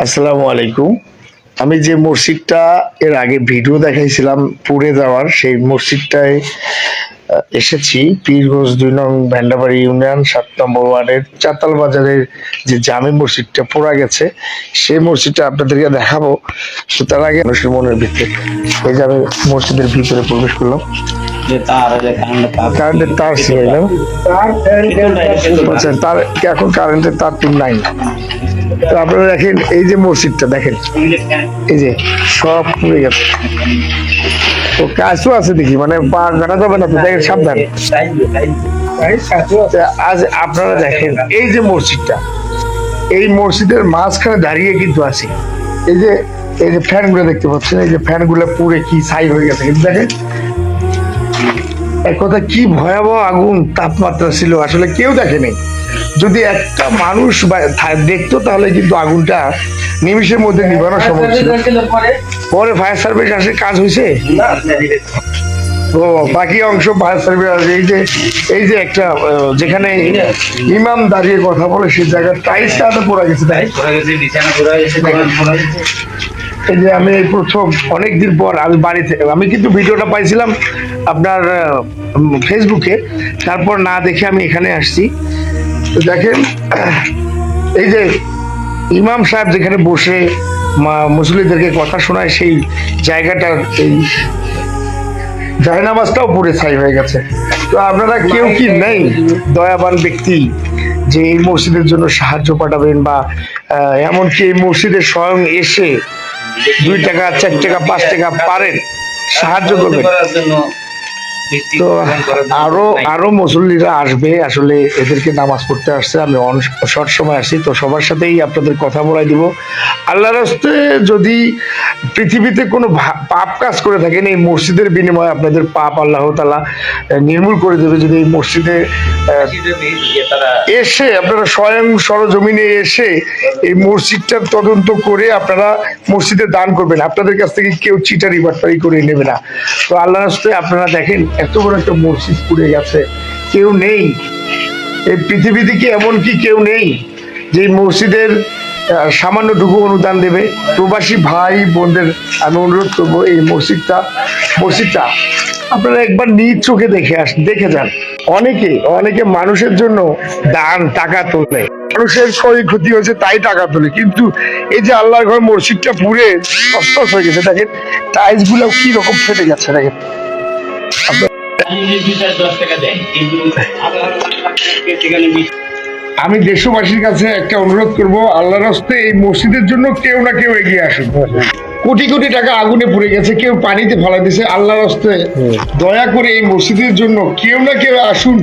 আসসালামু আলাইকুম। আমি যে মসজিদটা এর আগে ভিডিও দেখাইছিলাম পুড়ে যাওয়ার, সেই মসজিদটায় এসেছি। পীরগঞ্জ ২ নং ভ্যান্ডাবাড়ি ইউনিয়ন ৭ নম্বর ওয়ার্ডের চাতাল বাজারের যে জামে মসজিদটা পোড়া গেছে, সেই মসজিদটা আপনাদেরকে দেখাবো। তো তার আগে মানুষের মনের ভিতরে এই যে আমি মসজিদের ভিতরে প্রবেশ করলাম। কারেন্টের তার ছিল না, আচ্ছা, তার এখন কারেন্টের তার তো নাই। তো আপনারা দেখেন এই যে মসজিদটা দেখেন, এই যে সব পুড়ে গেছে। তো কাজও আছে দেখি, মানে পা গানা যাবে না তো, দেখেন সাবধান। আজ আপনারা দেখেন এই যে মসজিদটা, এই মসজিদের মাঝখানে দাঁড়িয়ে কিন্তু আছি। এই যে ফ্যান গুলো দেখতে পাচ্ছেন, এই যে ফ্যান গুলো পুড়ে কি ছাই হয়ে গেছে। কিন্তু দেখেন এক কথা কি ভয়াবহ আগুন তাপমাত্রা ছিল, আসলে কেউ দেখেনি। যদি একটা মানুষ দেখতো তাহলে কিন্তু আগুনটা নিমিষের মধ্যে নিভানো সম্ভব ছিল। পরে ফায়ার সার্ভিস আসে, কাজ হয়েছে। ও বাকি অংশ ফায়ার সার্ভিস আসে। এই যে একটা যেখানে ইমাম দাঁড়িয়ে কথা বলে সেই জায়গায় টাইলসটা পড়ে গেছে। এই যে আমি এই প্রথম অনেকদিন পর আমি বাড়িতে, আমি কিন্তু ভিডিওটা পাইছিলাম আপনার ফেসবুকে, তারপর না দেখে আমি এখানে আসছি। তো দেখেন এই যে ইমাম সাহেব যেখানে বসে মুসল্লিদেরকে কথা শোনায়, সেই জায়গাটা, এই জায়নামাজটাও পুড়ে ছাই হয়ে গেছে। তো আপনারা কেউ কি নেই দয়াবান ব্যক্তি যে এই মসজিদের জন্য সাহায্য পাঠাবেন, বা এমনকি এই মসজিদে স্বয়ং এসে 2 টাকা 4 টাকা 5 টাকা পারেন সাহায্য করবেন? তো আরো মুসল্লিরা আসবে, আসলে এদেরকে নামাজ পড়তে আসছে। আমি শর্ট সময় আসছি, তো সবার সাথেই আপনাদের কথা বলাই দিব। আল্লাহর রাস্তে যদি পৃথিবীতে কোনো পাপ কাজ করে থাকেন, এই মসজিদের বিনিময়ে আপনাদের পাপ আল্লাহ তাআলা নির্মূল করে দেবে। যদি এই মসজিদে এসে আপনারা স্বয়ং সরজমিনে এসে এই মসজিদটার তদন্ত করে আপনারা মসজিদে দান করবেন, আপনাদের কাছ থেকে কেউ চিটারি বাটপারি করে নেবে না। তো আল্লাহর রাস্তে আপনারা দেখেন এত বড় একটা মসজিদ পুড়ে গেছে, কেউ নেই এই পৃথিবীতে, কি এমন কি কেউ নেই যে মসজিদের সামান্যটুকু অনুদান দেবে? প্রবাসী ভাই বোনদের আমি অনুরোধ করবো, এই মসজিদটা আপনারা একবার নিজ চোখে দেখে যান। অনেকে মানুষের জন্য দান টাকা তোলে, মানুষের ক্ষয়ক্ষতি হয়েছে তাই টাকা তোলে, কিন্তু এই যে আল্লাহর ঘর মসজিদটা পুড়ে তছনছ হয়ে গেছে। দেখেন টাইলস গুলো কি রকম ফেটে যাচ্ছে। দেখেন আমি দেশবাসীর কাছে একটা অনুরোধ করব, আল্লাহর রাস্তে এই মসজিদের জন্য কেউ না কেউ এগিয়ে আসুন। কোটি কোটি টাকা আগুনে পুড়ে গেছে, কেউ পানিতে ফেলা দিয়েছে। আল্লাহর রাস্তে দয়া করে এই মসজিদের জন্য কেউ না কেউ আসুন।